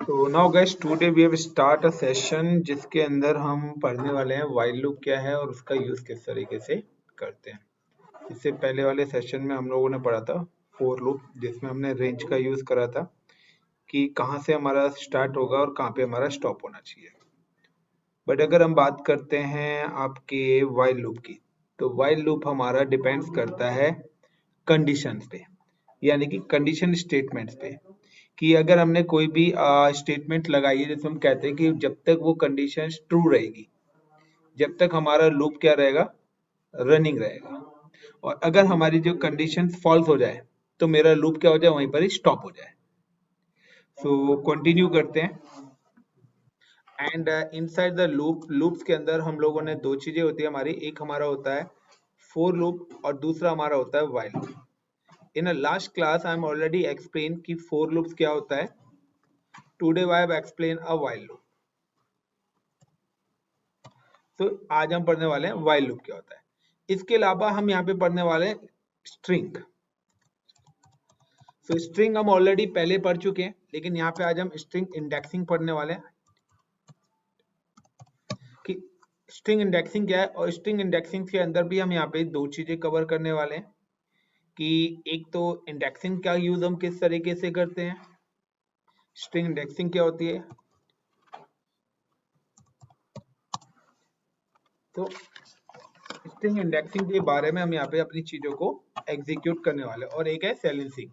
तो now guys today we have start a session जिसके अंदर हम पढ़ने वाले हैं व्हाइल लूप क्या है और उसका यूज किस तरीके से करते हैं। इससे पहले वाले सेशन में हम लोगों ने पढ़ा था फोर लूप जिसमें हमने रेंज का यूज करा था कि कहाँ से हमारा स्टार्ट होगा और कहाँ पे हमारा स्टॉप होना चाहिए। बट अगर हम बात करते हैं आपके व्हाइल लूप की, तो व्हाइल लूप हमारा डिपेंड्स करता है कंडीशंस पे, यानी कि कंडीशन स्टेटमेंट्स पे, कि अगर हमने कोई भी स्टेटमेंट लगाई है जैसे हम कहते हैं कि जब तक वो कंडीशन ट्रू रहेगी, जब तक हमारा लूप क्या रहेगा, रनिंग रहेगा। और अगर हमारी जो कंडीशन फॉल्स हो जाए तो मेरा लूप क्या हो जाए, वहीं पर ही स्टॉप हो जाए। सो कंटिन्यू करते हैं। एंड इनसाइड द लूप्स के अंदर हम लोगों ने दो चीजें होती है हमारी, एक हमारा होता है फोर लूप और दूसरा हमारा होता है while loop. In a last class I am already explain कि फोर लूप्स क्या होता है। Today I have explain a while loop. तो आज हम पढ़ने वाले हैं व्हाइल लूप क्या होता है। इसके अलावा हम यहाँ पे पढ़ने वाले हैं स्ट्रिंग। तो स्ट्रिंग हम ऑलरेडी पहले पढ़ चुके हैं, लेकिन यहाँ पे आज हम स्ट्रिंग इंडेक्सिंग पढ़ने वाले हैं कि स्ट्रिंग इंडेक्सिंग क्या है। और स्ट्रिंग इंडेक्सिंग के अंदर भी हम यहाँ पे दो चीजें कवर करने वाले हैं कि एक तो इंडेक्सिंग का यूज हम किस तरीके से करते हैं, स्ट्रिंग इंडेक्सिंग क्या होती है, तो स्ट्रिंग इंडेक्सिंग के बारे में हम यहाँ पे अपनी चीजों को एग्जीक्यूट करने वाले हैं। और एक है साइलेंसिंग।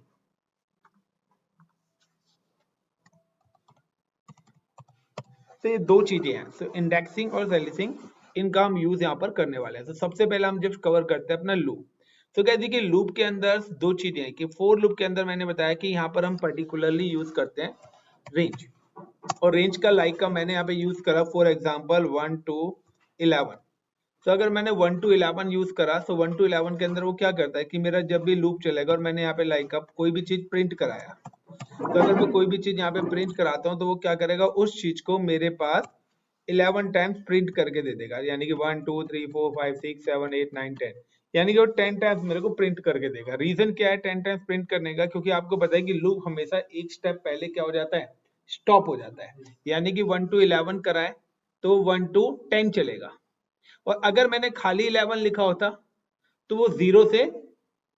तो ये दो चीजें हैं, तो इंडेक्सिंग और साइलेंसिंग, इनका हम यूज यहाँ पर करने वाले हैं। तो सबसे पहले हम जब कवर करते हैं अपना लूप, तो कह दी कि लूप के अंदर दो चीजें हैं कि फोर लूप के अंदर मैंने बताया कि यहाँ पर हम पर्टिकुलरली यूज करते हैं रेंज। और रेंज का लाइक का मैंने यहाँ पे यूज करा फॉर एग्जाम्पल 1 to 11। तो अगर मैंने 1 to 11 यूज करा तो 1 to 11 के अंदर वो क्या करता है कि मेरा जब भी लूप चलेगा और मैंने यहाँ पे लाइक अप कोई भी चीज प्रिंट कराया, तो अगर मैं कोई भी चीज यहाँ पे प्रिंट कराता हूँ तो वो क्या करेगा, उस चीज को मेरे पास 11 टाइम्स प्रिंट करके दे देगा, यानी कि 1 2 3 4 5 6 7 8 9 10, यानी कि वो 10 टाइम्स मेरे को प्रिंट करके देगा। रीजन क्या है 10 टाइम्स प्रिंट करने का, क्योंकि आपको पता है कि लूप हमेशा एक स्टेप पहले क्या हो जाता है, स्टॉप हो जाता है। यानी कि 1 to 11 कराए तो 1 to 10 चलेगा, और अगर मैंने खाली 11 लिखा होता तो वो 0 से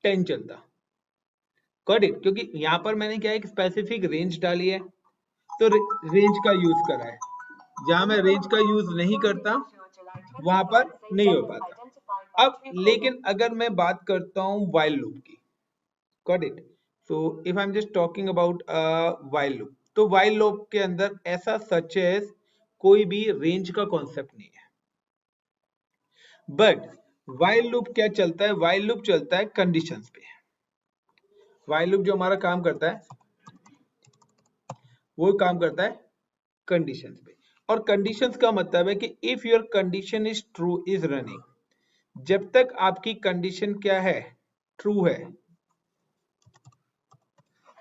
10 चलता। Got it? क्योंकि यहाँ पर मैंने क्या एक स्पेसिफिक रेंज डाली है, तो रेंज का यूज करा है। जहां मैं रेंज का यूज नहीं करता वहां पर नहीं हो पाता। अब लेकिन अगर मैं बात करता हूं व्हाइल लूप की, got it? So if I am just talking about while loop, तो व्हाइल लूप के अंदर ऐसा सच एज कोई भी रेंज का कॉन्सेप्ट नहीं है। बट व्हाइल लूप क्या चलता है, व्हाइल लूप चलता है कंडीशंस पे। व्हाइल लूप जो हमारा काम करता है वो काम करता है कंडीशंस पे। और कंडीशंस का मतलब है कि if your condition is true is running, जब तक आपकी कंडीशन क्या है, ट्रू है,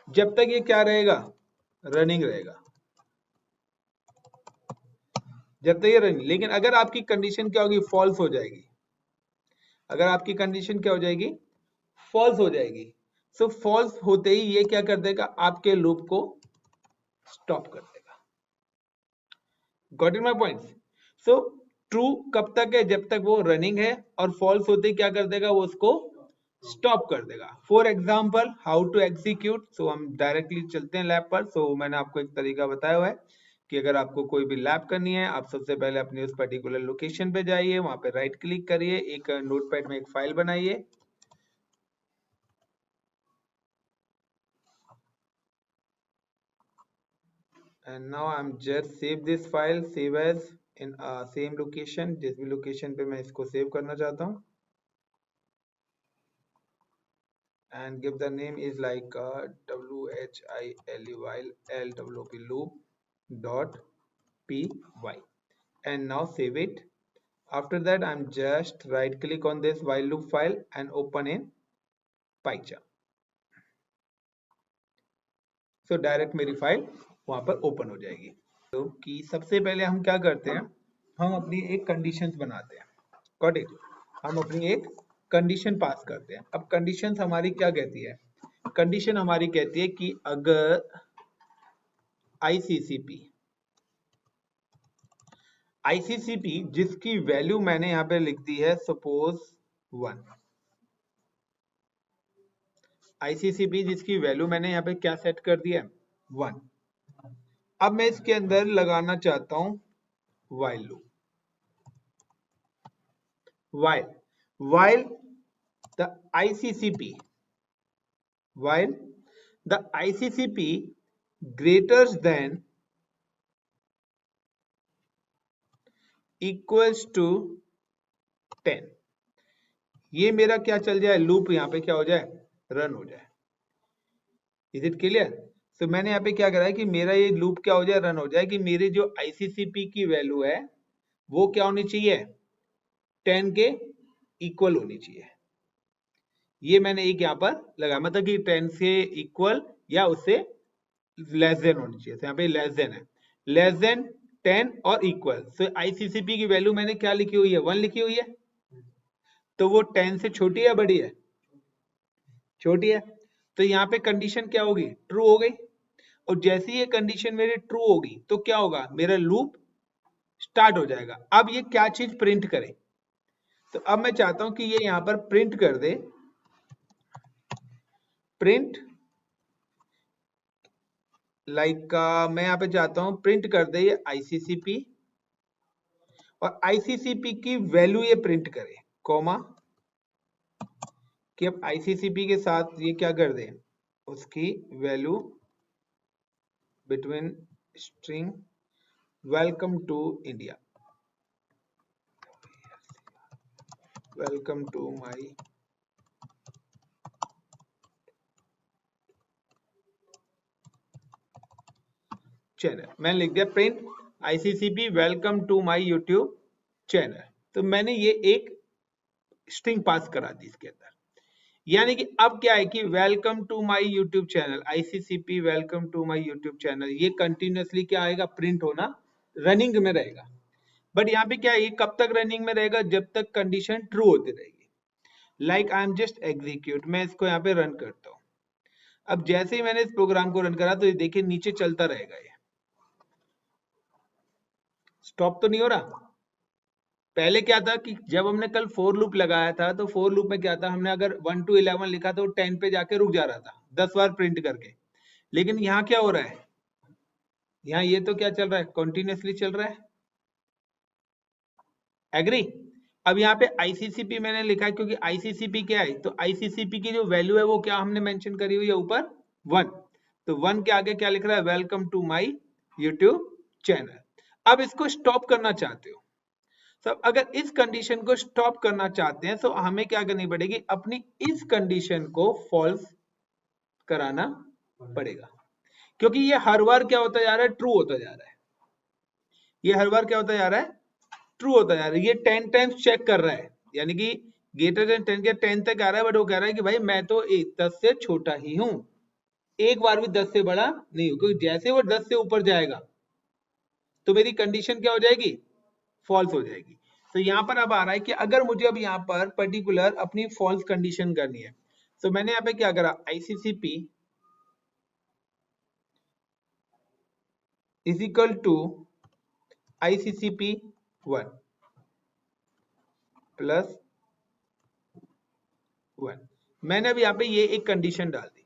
जब तक ये क्या रहेगा, रनिंग रहेगा, जब तक ये रनिंग। लेकिन अगर आपकी कंडीशन क्या होगी, फॉल्स हो जाएगी, अगर आपकी कंडीशन क्या हो जाएगी, फॉल्स हो जाएगी, सो फॉल्स होते ही ये क्या कर देगा, आपके लूप को स्टॉप कर देगा। Got it my points? So true कब तक है, जब तक वो रनिंग है, और फॉल्स होते ही क्या कर देगा, वो उसको स्टॉप कर देगा। For example how to execute, so हम डायरेक्टली चलते हैं लैब पर। सो मैंने आपको एक तरीका बताया हुआ है कि अगर आपको कोई भी लैब करनी है, आप सबसे पहले अपने उस पर्टिकुलर लोकेशन पे जाइए, वहां पे राइट क्लिक करिए, एक नोटपैड में एक फाइल बनाइए, and now I'm just save this file, save as in same location, जिस भी लोकेशन पे मैं इसको सेव करना चाहता हूँ, and give the name is like while loop dot py, and now save it. After that I'm just right click on this while loop file and open in PyCharm. So direct मेरी file वहां पर open हो जाएगी। तो कि सबसे पहले हम क्या करते हैं, हम अपनी एक कंडीशंस बनाते हैं। Got it? हम अपनी एक कंडीशन पास करते हैं। अब कंडीशंस हमारी क्या कहती है, कंडीशन हमारी कहती है कि अगर आईसीसीपी, आईसीसीपी जिसकी वैल्यू मैंने यहां पे लिख दी है सपोज 1, आईसीसीपी जिसकी वैल्यू मैंने यहाँ पे क्या सेट कर दिया है 1। अब मैं इसके अंदर लगाना चाहता हूं while loop, while the ICCP, while the ICCP greater than equals to 10, ये मेरा क्या चल जाए लूप यहाँ पे क्या हो जाए रन हो जाए। Is it clear? तो मैंने यहाँ पे क्या करा है कि मेरा ये लूप क्या हो जाए रन हो जाए कि मेरी जो आईसीसीपी की वैल्यू है वो क्या होनी चाहिए 10 के इक्वल होनी चाहिए। ये मैंने एक यहाँ पर लगा मतलब कि 10 से इक्वल या उससे लेस देन होनी चाहिए। तो यहाँ पे लेस देन है, लेस देन 10 और इक्वल। तो आईसीसीपी की वैल्यू मैंने क्या लिखी हुई है 1 लिखी हुई है, तो वो 10 से छोटी है बड़ी है छोटी है। तो यहाँ पे कंडीशन क्या होगी ट्रू हो गई, और जैसे ही ये कंडीशन मेरी ट्रू होगी तो क्या होगा मेरा लूप स्टार्ट हो जाएगा। अब ये क्या चीज प्रिंट करे, तो अब मैं चाहता हूं कि ये यहां पर प्रिंट कर दे, प्रिंट लाइक मैं यहां पे चाहता हूं प्रिंट कर दे ये आईसीसीपी, और आईसीसीपी की वैल्यू ये प्रिंट करे कॉमा, कि अब आईसीसीपी के साथ ये क्या कर दे उसकी value between string welcome to India, welcome to my channel. मैंने लिख दिया प्रिंट आईसीसीपी welcome to my YouTube channel. तो मैंने ये एक स्ट्रिंग पास करा दी इसके अंदर, यानी कि अब क्या है कि welcome to my YouTube channel, आईसीसीपी welcome to my YouTube channel, ये कंटिन्यूअसली क्या आएगा प्रिंट होना रनिंग में रहेगा। बट यहाँ पे क्या है ये कब तक रनिंग में रहेगा जब तक कंडीशन ट्रू होती रहेगी। Like I am just execute, मैं इसको यहाँ पे रन करता हूँ। अब जैसे ही मैंने इस प्रोग्राम को रन करा तो ये देखिए नीचे चलता रहेगा, ये स्टॉप तो नहीं हो रहा। पहले क्या था कि जब हमने कल फोर लूप लगाया था तो फोर लूप में क्या था हमने अगर 1 to 11 लिखा तो 10 पे जाके रुक जा रहा था 10 बार प्रिंट करके। लेकिन यहाँ क्या हो रहा है, यहाँ ये तो क्या चल रहा है कंटिन्यूअसली चल रहा है। एग्री? अब यहाँ पे आईसीसीपी मैंने लिखा है क्योंकि आईसीसीपी क्या है, तो आईसीसीपी की जो वैल्यू है वो क्या हमने मेंशन करी हुई है ऊपर 1, तो 1 के आगे क्या लिख रहा है welcome to my YouTube channel. अब इसको स्टॉप करना चाहते हो, तो अगर इस कंडीशन को स्टॉप करना चाहते हैं तो हमें क्या करनी पड़ेगी अपनी इस कंडीशन को फॉल्स कराना पड़ेगा, क्योंकि ये हर बार क्या होता जा रहा है ट्रू होता जा रहा है, ये हर बार क्या होता जा रहा है ट्रू होता जा रहा है। ये 10 टाइम्स चेक कर रहा है, यानी कि ग्रेटर देन 10 के 10 तक आ रहा है, बट वो कह रहा है कि भाई मैं तो 10 से छोटा ही हूं, एक बार भी 10 से बड़ा नहीं हूं, क्योंकि जैसे वो 10 से ऊपर जाएगा तो मेरी कंडीशन क्या हो जाएगी फॉल्स हो जाएगी। तो यहां पर अब आ रहा है कि अगर मुझे अब यहां पर पर्टिकुलर अपनी फॉल्स कंडीशन करनी है, तो मैंने यहां पे क्या करा आईसीसीपी इज इक्वल टू आईसीसीपी 1 प्लस 1। मैंने अब यहाँ पे ये एक कंडीशन डाल दी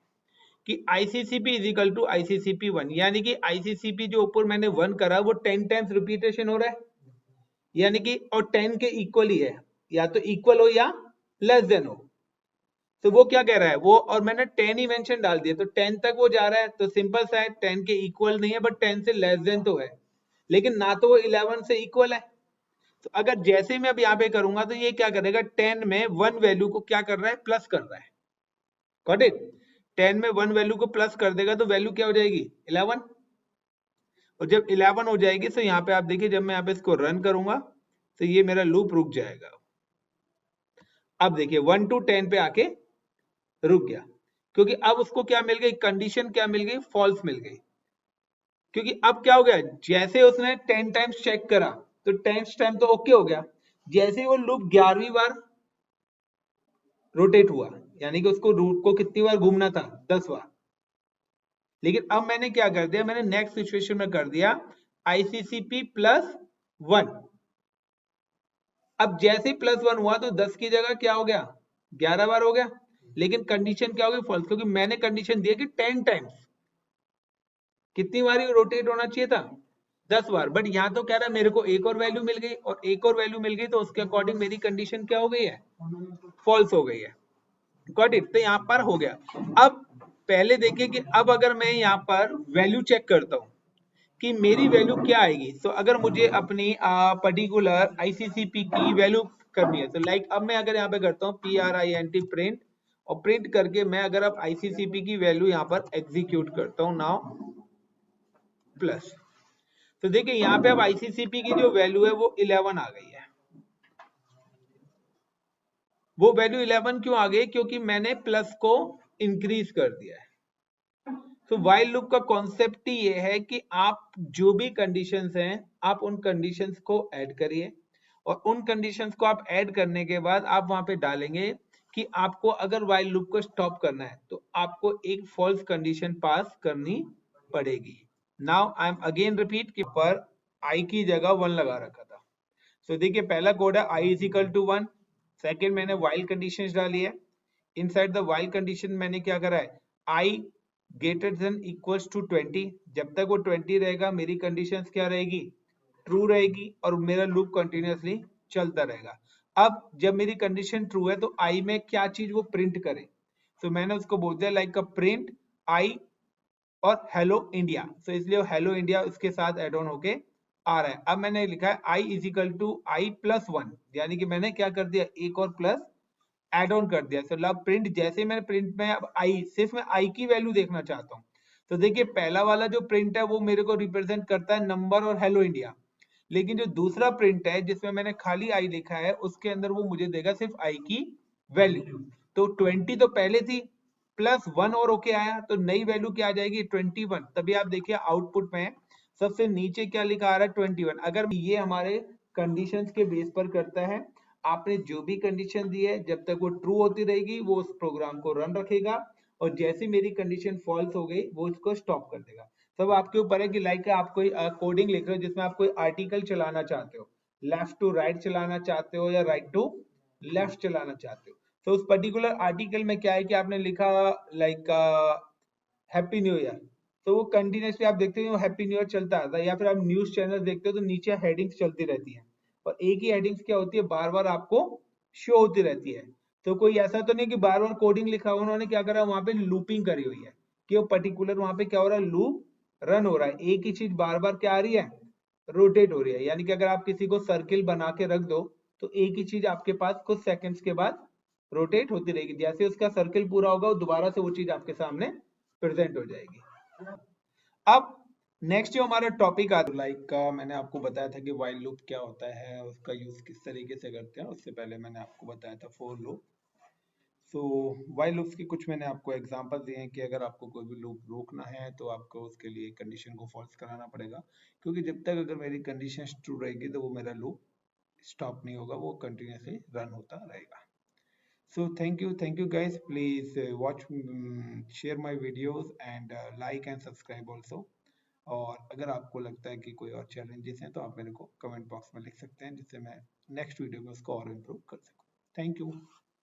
कि आईसीसीपी इज इक्वल टू आईसीसीपी 1, यानी कि आईसीसीपी जो ऊपर मैंने 1 करा वो 10 टाइम्स रिपीटेशन हो रहा है, यानी कि और 10 के इक्वल ही है, या तो इक्वल हो या लेस देन हो। तो वो क्या कह रहा है वो, और मैंने 10 ही मेंशन डाल दिया तो 10 तक वो जा रहा है, तो सिंपल सा है 10 के इक्वल नहीं है बट 10 से लेस देन तो है, लेकिन ना तो वो 11 से इक्वल है। तो अगर जैसे मैं अब यहाँ पे करूंगा तो ये क्या करेगा 10 में 1 वैल्यू को क्या कर रहा है प्लस कर रहा है, गॉट इट? 10 में 1 वैल्यू को प्लस कर देगा तो वैल्यू क्या हो जाएगी 11, और जब 11 हो जाएगी तो यहाँ पे आप देखिए जब मैं यहाँ पे इसको रन करूंगा तो ये मेरा लूप रुक जाएगा। अब देखिए 1 to 10 पे आके रुक गया, क्योंकि अब उसको क्या मिल गई कंडीशन क्या मिल गई फॉल्स मिल गई, क्योंकि अब क्या हो गया जैसे उसने 10 टाइम्स चेक करा तो 10 टाइम तो ओके हो गया, जैसे वो लूप 11वीं बार रोटेट हुआ, यानी कि उसको रूट को कितनी बार घूमना था 10 बार, लेकिन अब मैंने क्या कर दिया, मैंने नेक्स्ट सिचुएशन में कर दिया ICCP +1। अब जैसे ही +1 हुआ तो 10 की जगह क्या हो गया, 11 बार हो गया, लेकिन कंडीशन क्या होगी, फॉल्स, क्योंकि मैंने कंडीशन दिया कि 10 टाइम्स, कितनी बार रोटेट होना चाहिए था, 10 बार। बट यहाँ तो कह रहा है मेरे को एक और वैल्यू मिल गई, और एक और वैल्यू मिल गई तो उसके अकॉर्डिंग मेरी कंडीशन क्या हो गई है, फॉल्स हो गई है। Got it. तो यहाँ पर हो गया। अब पहले देखिए कि अब अगर मैं यहाँ पर वैल्यू चेक करता हूँ कि मेरी वैल्यू क्या आएगी, तो अगर मुझे अपनी पर्टिकुलर ICCP की वैल्यू करनी है, तो लाइक अब मैं अगर यहाँ पे करता हूँ PRINT प्रिंट, और प्रिंट करके मैं अगर अब ICCP की वैल्यू यहाँ पर एग्जीक्यूट करता हूँ नाउ प्लस, तो देखिए यहाँ पे अब ICCP की जो वैल्यू है वो 11 आ गई है। वो वैल्यू 11 क्यों आ गई, क्योंकि मैंने प्लस को इंक्रीज कर दिया है। तो व्हाइल लूप का कॉन्सेप्ट ही ये है कि आप जो भी कंडीशंस हैं आप उन कंडीशंस को ऐड करिए, और उन कंडीशंस को आप ऐड करने के बाद आप वहां पे डालेंगे कि आपको अगर व्हाइल लूप को स्टॉप करना है तो आपको एक फॉल्स कंडीशन पास करनी पड़ेगी। Now I am again repeat कि पर आई की जगह 1 लगा रखा था। सो देखिए पहला कोड है i is equal to 1, second मैंने व्हाइल कंडीशन डाली है, इनसाइड द व्हाइल कंडीशन मैंने क्या करा है, i greater than equals to 20, जब तक वो 20 रहेगा मेरी कंडीशन क्या रहेगी, ट्रू रहेगी, और मेरा लूप कंटिन्यूअसली चलता रहेगा। अब जब मेरी कंडीशन ट्रू है तो i में क्या चीज वो प्रिंट करे, तो मैंने उसको बोल दिया लाइक अ प्रिंट i और हेलो इंडिया, तो इसलिए हेलो इंडिया उसके साथ एड ऑन होके आ रहा है। अब मैंने लिखा है i is equal to i+1, यानी कि मैंने क्या कर दिया, एक और प्लस एड ऑन कर दिया। मतलब प्रिंट, जैसे मैंने प्रिंट में अब आई, सिर्फ मैं आई की वैल्यू देखना चाहता हूँ, तो देखिए पहला वाला जो प्रिंट है वो मेरे को रिप्रेजेंट करता है नंबर और हेलो इंडिया, लेकिन जो दूसरा प्रिंट है जिसमें मैंने खाली आई लिखा है उसके अंदर वो मुझे देगा सिर्फ आई की वैल्यू। तो 20 तो पहले थी, +1 और होके आया, तो नई वैल्यू क्या आ जाएगी, 21। तभी आप देखिए आउटपुट में सबसे नीचे क्या लिखा आ रहा है, 21। अगर ये हमारे कंडीशंस के बेस पर करता है, आपने जो भी कंडीशन दी है जब तक वो ट्रू होती रहेगी वो उस प्रोग्राम को रन रखेगा, और जैसे मेरी कंडीशन फॉल्स हो गई वो इसको स्टॉप कर देगा। सब आपके ऊपर है कि लाइक आप कोई कोडिंग लिख रहे हो जिसमें आप कोई आर्टिकल चलाना चाहते हो, लेफ्ट टू राइट चलाना चाहते हो या राइट टू लेफ्ट चलाना चाहते हो, तो उस पर्टिकुलर आर्टिकल में क्या है कि आपने लिखा लाइक हैप्पी न्यू ईयर, तो वो कंटिन्यूसली आप देखते हो हैप्पी न्यू ईयर चलता रहता है, या फिर आप न्यूज चैनल देखते हो तो नीचे हेडिंग्स चलती रहती है, और एक ही हेडिंग्स क्या होती है बार बार आपको शो होती रहती है। तो कोई ऐसा तो नहीं कि बार बार कोडिंग लिखा हुआ, उन्होंने क्या करा वहां पे लूपिंग करी हुई है कि वो पर्टिकुलर वहां पे क्या हो रहा है, लूप रन हो रहा है, एक ही चीज बार बार क्या आ रही है, रोटेट हो रही है। यानी कि अगर आप किसी को सर्किल बना के रख दो तो एक ही चीज आपके पास कुछ सेकंड्स के बाद रोटेट होती रहेगी, जैसे उसका सर्किल पूरा होगा दोबारा से वो चीज आपके सामने प्रेजेंट हो जाएगी। अब नेक्स्ट जो हमारा टॉपिक आता है, लाइक मैंने आपको बताया था कि व्हाइल लूप क्या होता है, उसका यूज किस तरीके से करते हैं, उससे पहले मैंने आपको बताया था for loop. So while loops की कुछ मैंने आपको एग्जांपल दिए हैं कि अगर आपको कोई भी लूप रोकना है तो आपको उसके लिए कंडीशन को फॉल्स कराना पड़ेगा, क्योंकि जब तक अगर मेरी कंडीशन ट्रू रहेगी तो वो मेरा लूप स्टॉप नहीं होगा, वो कंटिन्यूसली रन होता रहेगा। So thank you guys. Please watch, share my videos and like and subscribe also. और अगर आपको लगता है कि कोई और चैलेंजेस हैं तो आप मेरे को कमेंट बॉक्स में लिख सकते हैं, जिससे मैं नेक्स्ट वीडियो में उसको और इम्प्रूव कर सकूँ। Thank you.